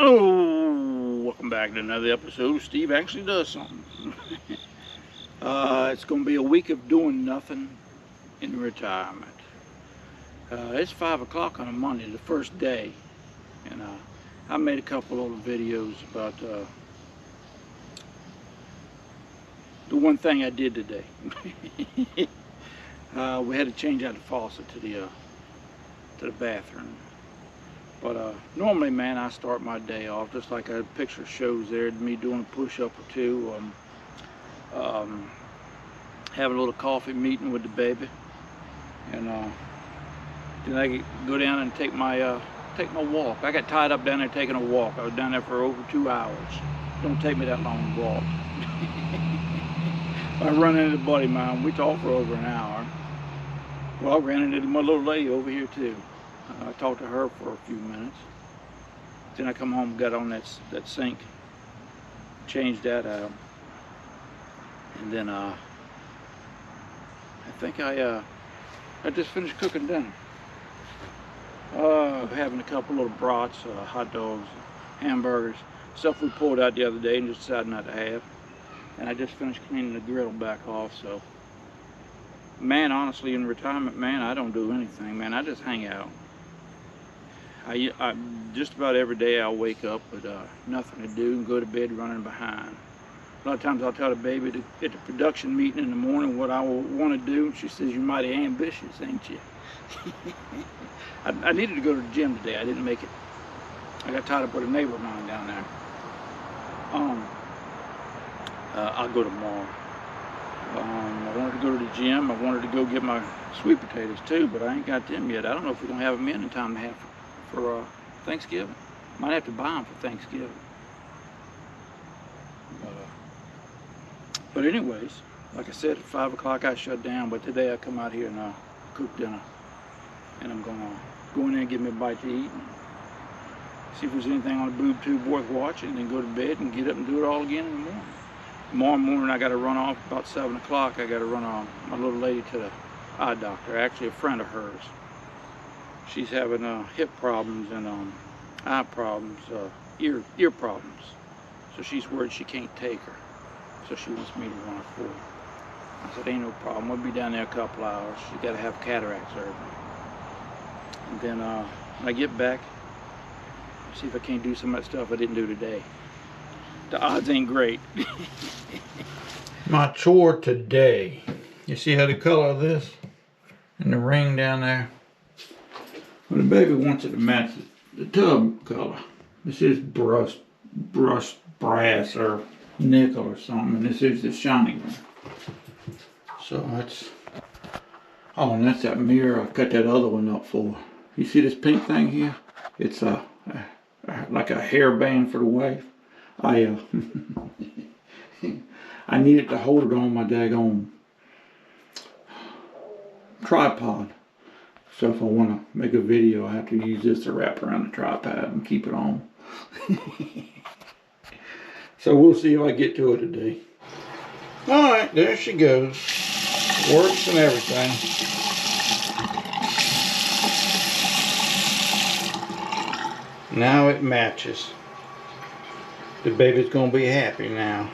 Hello, welcome back to another episode. Steve actually does something. It's going to be a week of doing nothing in retirement. It's 5 o'clock on a Monday, the first day, and I made a couple little videos about the one thing I did today. We had to change out the faucet to the bathroom. But normally, man, I start my day off just like a picture shows there, me doing a push-up or two, having a little coffee meeting with the baby, and then I go down and take my walk. I got tied up down there taking a walk. I was down there for over 2 hours. Don't take me that long to walk. I run into a buddy of mine. We talked for over an hour. Well, I ran into my little lady over here too. I talked to her for a few minutes. Then I come home, got on that sink, changed that out, and then I think I just finished cooking dinner. Having a couple little brats, hot dogs, hamburgers, stuff we pulled out the other day and just decided not to have. And I just finished cleaning the grill back off. So, man, honestly, in retirement, man, I don't do anything, man. I just hang out. I just about every day I'll wake up with nothing to do and go to bed running behind. A lot of times I'll tell the baby at the production meeting in the morning what I want to do, and she says, "You're mighty ambitious, ain't you?" I needed to go to the gym today. I didn't make it. I got tied up with a neighbor of mine down there. I'll go tomorrow. I wanted to go to the gym. I wanted to go get my sweet potatoes too, but I ain't got them yet. I don't know if we're gonna have them in time to have for Thanksgiving. Might have to buy them for Thanksgiving. But anyways, like I said, at 5 o'clock I shut down, but today I come out here and cook dinner. And I'm gonna go in there and get me a bite to eat and see if there's anything on the boob tube worth watching, and then go to bed and get up and do it all again in the morning. Tomorrow morning I gotta run off about 7 o'clock. I gotta run my little lady to the eye doctor, actually a friend of hers. She's having hip problems and eye problems, ear problems. So she's worried she can't take her. So she wants me to run her for her. I said, ain't no problem. We'll be down there a couple hours. She's got to have cataract surgery. And then when I get back, see if I can't do some of that stuff I didn't do today. The odds ain't great. My chore today. You see how the color of this and the ring down there? Well, the baby wants it to match the tub color. This is brushed brass or nickel or something, and this is the shiny one. So that's, oh, and that's that mirror I cut that other one up for. You see this pink thing here? It's like a hairband for the wife. I needed to hold it on my daggone tripod. So if I want to make a video, I have to use this to wrap around the tripod and keep it on. So we'll see if I get to it today. Alright, there she goes. Works and everything. Now it matches. The baby's gonna be happy now.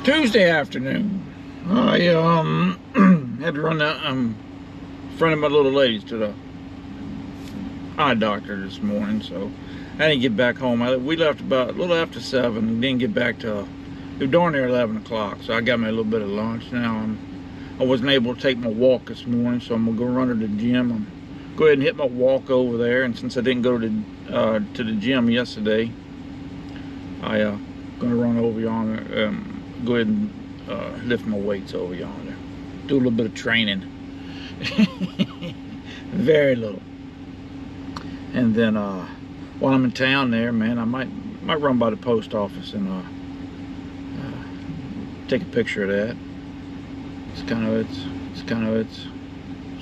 Tuesday afternoon. I had to run out in front of my little ladies to the eye doctor this morning, so I didn't get back home. We left about a little after 7 and didn't get back till it was darn near 11 o'clock. So I got me a little bit of lunch. Now I wasn't able to take my walk this morning, so I'm gonna go run to the gym. I'm go ahead and hit my walk over there. And since I didn't go to the gym yesterday, I gonna run over yonder. Go ahead and lift my weights over yonder. Do a little bit of training. Very little. And then while I'm in town there, man, I might run by the post office and take a picture of that. It's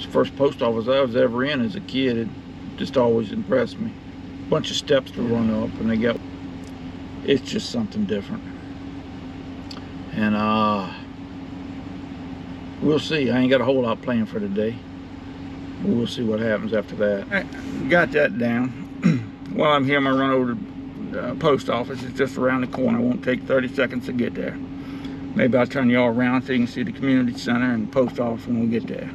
the first post office I was ever in as a kid. It just always impressed me. Bunch of steps to run up, and it's just something different. And we'll see. I ain't got a whole lot planned for today. We'll see what happens after that. I got that down. While I'm here, I'm gonna run over to post office is just around the corner. It won't take 30 seconds to get there. Maybe I'll turn y'all around so you can see the community center and post office when we get there.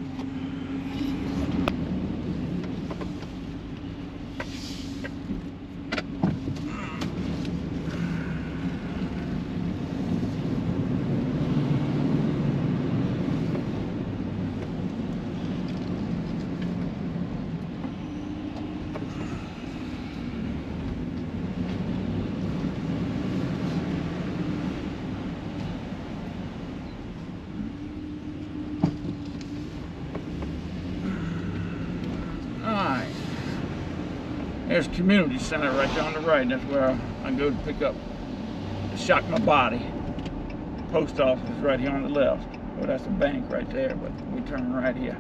There's community center right there on the right. That's where I go to pick up to shock my body. Post office is right here on the left. Well, that's a bank right there, but we turn right here.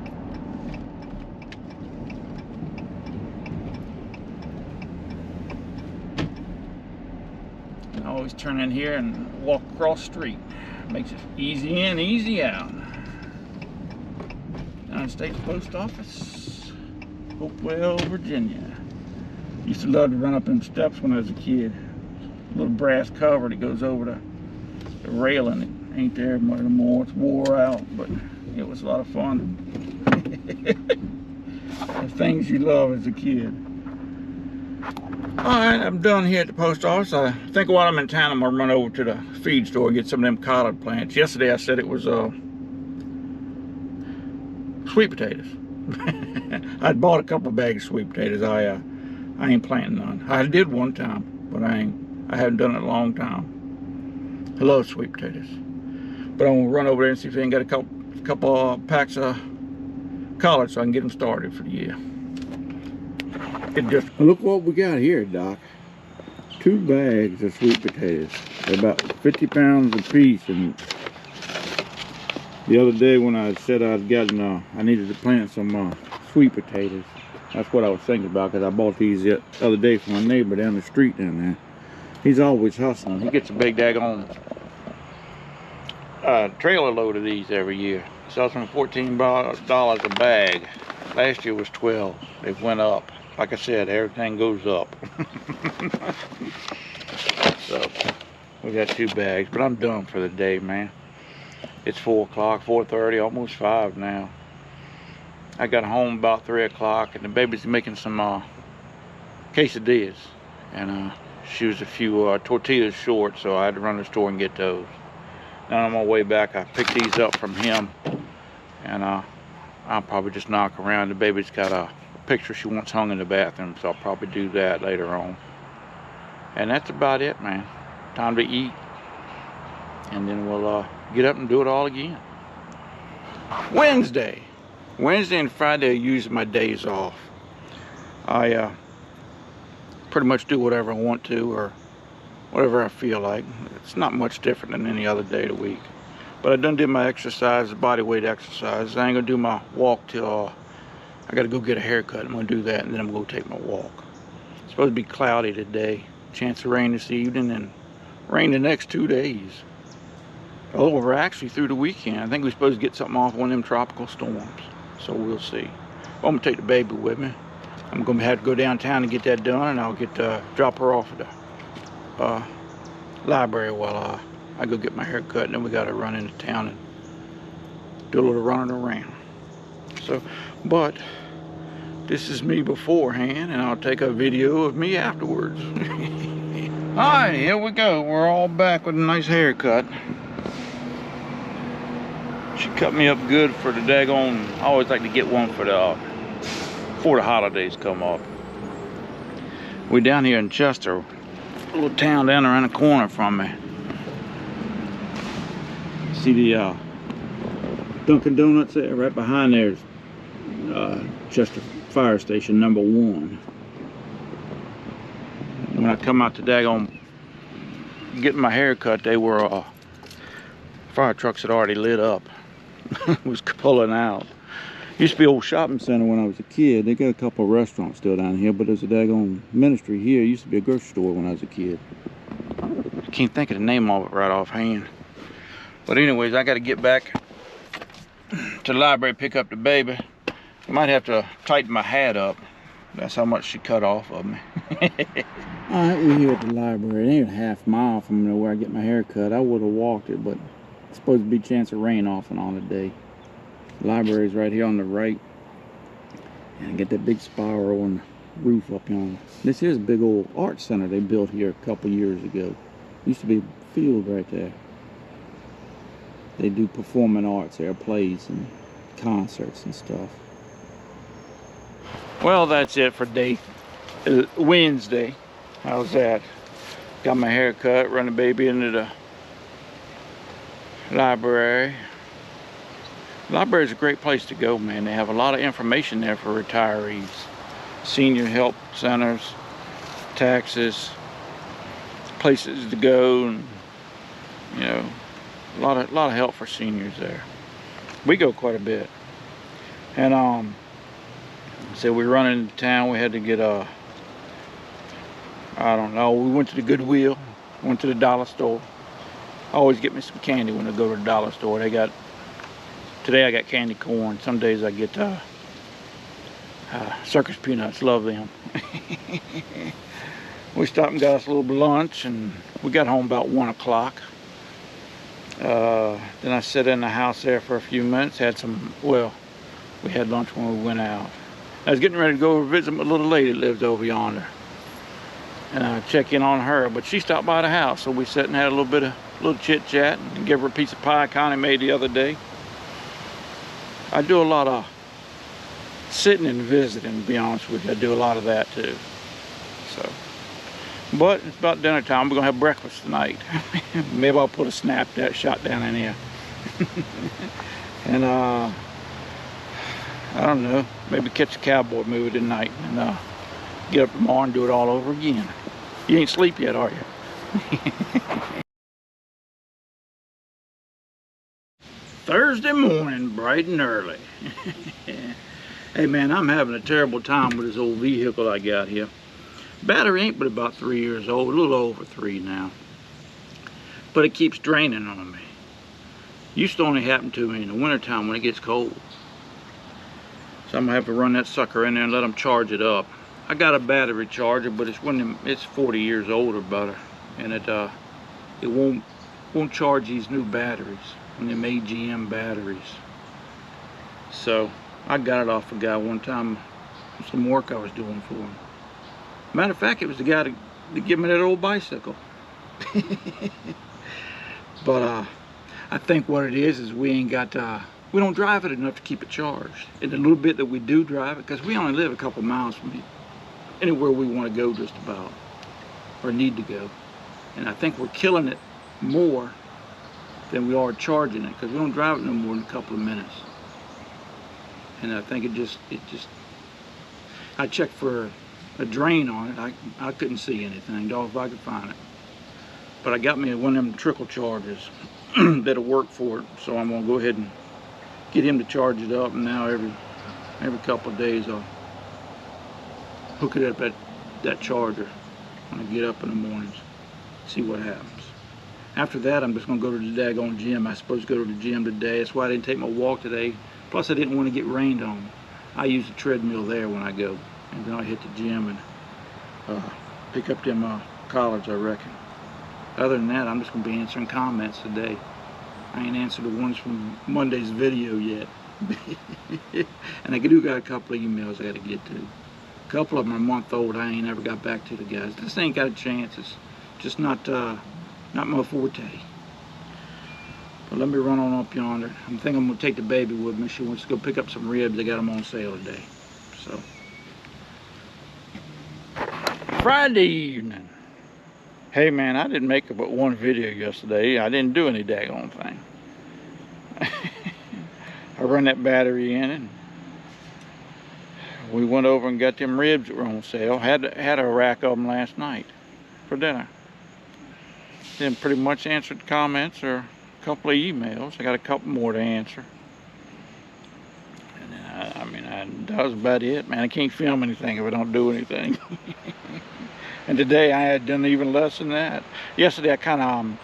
I always turn in here and walk across the street. Makes it easy in, easy out. United States Post Office, Hopewell, Virginia. Used to love to run up them steps when I was a kid. A little brass cover that goes over the railing. It ain't there no more. It's wore out, but it was a lot of fun. The things you love as a kid. Alright, I'm done here at the post office. I think while I'm in town, I'm gonna run over to the feed store and get some of them collard plants. Yesterday I said it was sweet potatoes. I'd bought a couple of bags of sweet potatoes. I ain't planting none. I did one time, but I haven't done it in a long time. I love sweet potatoes. But I'm gonna run over there and see if I can get a couple packs of collards so I can get them started for the year. Look what we got here, Doc. 2 bags of sweet potatoes. They're about 50 pounds a piece. And the other day when I said I'd gotten, I needed to plant some sweet potatoes. That's what I was thinking about, because I bought these the other day from my neighbor down the street down there. He's always hustling. He gets a big daggone trailer load of these every year. He sells them for $14 a bag. Last year was $12. They went up. Like I said, everything goes up. So we got 2 bags, but I'm done for the day, man. It's 4 o'clock, 4:30, almost 5 now. I got home about 3 o'clock, and the baby's making some quesadillas, and she was a few tortillas short, so I had to run to the store and get those. Now on my way back, I picked these up from him, and I'll probably just knock around. The baby's got a picture she wants hung in the bathroom, so I'll probably do that later on. And that's about it, man. Time to eat, and then we'll get up and do it all again. Wednesday and Friday are usually my days off. I pretty much do whatever I want to, or whatever I feel like. It's not much different than any other day of the week. But I done did my exercise, body weight exercise. I ain't gonna do my walk till I gotta go get a haircut. I'm gonna do that, and then I'm gonna take my walk. It's supposed to be cloudy today. Chance of rain this evening, and rain the next 2 days. Oh, we're actually through the weekend. I think we're supposed to get something off one of them tropical storms. So we'll see. Well, I'm gonna take the baby with me. I'm gonna have to go downtown and get that done, and I'll drop her off at the library while I go get my hair cut, and then we gotta run into town and do a little running around. So, but this is me beforehand, and I'll take a video of me afterwards. Alright, here we go. We're all back with a nice haircut. She cut me up good for the daggone. I always like to get one for before the holidays come up. We're down here in Chester, a little town down around the corner from me. See the Dunkin' Donuts there? Right behind there's Chester Fire Station #1. When I come out to daggone getting my hair cut, they were fire trucks had already lit up. Was pulling out. Used to be an old shopping center when I was a kid. They got a couple of restaurants still down here, but there's a daggone ministry here. It used to be a grocery store when I was a kid. I can't think of the name of it right offhand. But anyways, I got to get back to the library, pick up the baby. I might have to tighten my hat up. That's how much she cut off of me. Alright, we're here at the library. It ain't a half mile from where I get my hair cut. I would have walked it, but it's supposed to be a chance of rain off and on today. The library's right here on the right. And I get that big spiral on the roof up yonder. This is a big old art center they built here a couple years ago. Used to be a field right there. They do performing arts there, plays and concerts and stuff. Well, that's it for Wednesday. How's that? Got my hair cut, run the baby into the library. The library is a great place to go, man. They have a lot of information there for retirees. Senior help centers, taxes, places to go, and you know, a lot of help for seniors there. We go quite a bit. And so we run into town. We had to get I don't know, we went to the Goodwill, went to the dollar store. I always get me some candy when I go to the dollar store. Today I got candy corn. Some days I get circus peanuts, love them. We stopped and got us a little lunch, and we got home about 1 o'clock. Then I sat in the house there for a few minutes, we had lunch when we went out. I was getting ready to go visit my little lady that lives over yonder, and check in on her, but she stopped by the house, so we sat and had a little chit chat and gave her a piece of pie Connie made the other day. I do a lot of sitting and visiting, to be honest with you. I do a lot of that too. So, but it's about dinner time. We're gonna have breakfast tonight. Maybe I'll put a shot down in here. And I don't know, maybe catch a cowboy movie tonight and get up tomorrow and do it all over again. You ain't sleep yet, are you? Thursday morning, bright and early. Hey man, I'm having a terrible time with this old vehicle I got here. Battery ain't but about 3 years old, a little over 3 now. But it keeps draining on me. Used to only happen to me in the wintertime when it gets cold. So I'm gonna have to run that sucker in there and let them charge it up. I got a battery charger, but it's 40 years old or better, and it won't charge these new batteries when they made GM batteries. So I got it off a guy one time, some work I was doing for him. Matter of fact, it was the guy to give me that old bicycle. But I think what it is we don't drive it enough to keep it charged. And the little bit that we do drive it, because we only live a couple miles from anywhere we want to go just about, or need to go. And I think we're killing it more than we are charging it, because we don't drive it no more than a couple of minutes. And I think I checked for a drain on it. I couldn't see anything, dog, if I could find it. But I got me one of them trickle chargers that'll work for it. So I'm gonna go ahead and get him to charge it up, and now every couple of days I'll hook it up at that charger when I get up in the mornings, see what happens. After that, I'm just gonna go to the daggone gym. I was supposed to go to the gym today. That's why I didn't take my walk today. Plus I didn't want to get rained on. I use the treadmill there when I go, and then I hit the gym and pick up them collards, I reckon. Other than that, I'm just gonna be answering comments today. I ain't answered the ones from Monday's video yet. And I do got a couple of emails I gotta get to. A couple of them are a month old. I ain't never got back to the guys. This ain't got a chance. It's just not my forte. But let me run on up yonder. I'm thinking I'm gonna take the baby with me. She wants to go pick up some ribs. They got them on sale today. So Friday evening. Hey man, I didn't make but one video yesterday. I didn't do any daggone thing. I run that battery in, and we went over and got them ribs that were on sale. Had a rack of them last night for dinner. Then pretty much answered comments or a couple of emails. I got a couple more to answer. And that was about it, man. I can't film anything if I don't do anything. And today I had done even less than that. Yesterday I kind of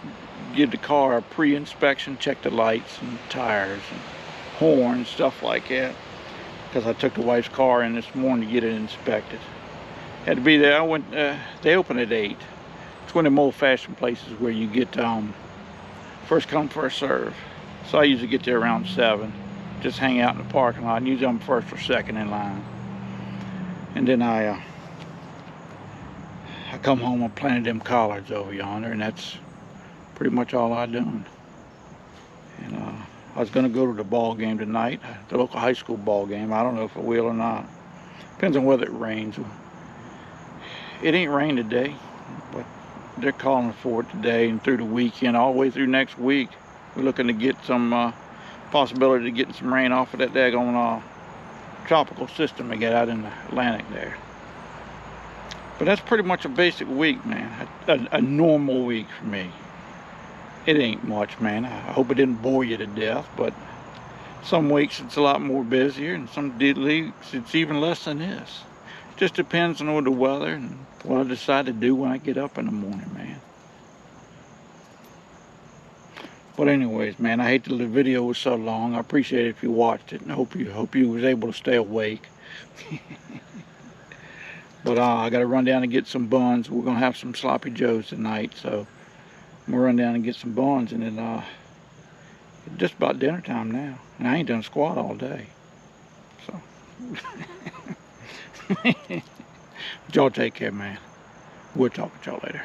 did the car a pre-inspection, checked the lights and tires and horn and stuff like that, because I took the wife's car in this morning to get it inspected. Had to be there. I went. They open at 8. It's one of them old-fashioned places where you get first come, first serve. So I usually get there around 7. Just hang out in the parking lot. And usually I'm first or second in line. And then I come home and planted them collards over yonder, and that's pretty much all I done. And I was gonna go to the ball game tonight, the local high school ball game. I don't know if I will or not. Depends on whether it rains. It ain't rained today, but they're calling for it today and through the weekend, all the way through next week. We're looking to get some possibility of getting some rain off of that daggone tropical system they got out in the Atlantic there. But that's pretty much a basic week, man. A normal week for me. It ain't much, man. I hope it didn't bore you to death, but some weeks it's a lot more busier, and some weeks it's even less than this. It just depends on the weather and what I decide to do when I get up in the morning, man. But anyways, man, I hate that the video was so long. I appreciate it if you watched it, and I hope you was able to stay awake. But I got to run down and get some buns. We're gonna have some sloppy joes tonight, so I'm gonna run down and get some buns, and then it's just about dinner time now, and I ain't done squat all day. So, y'all take care, man. We'll talk with y'all later.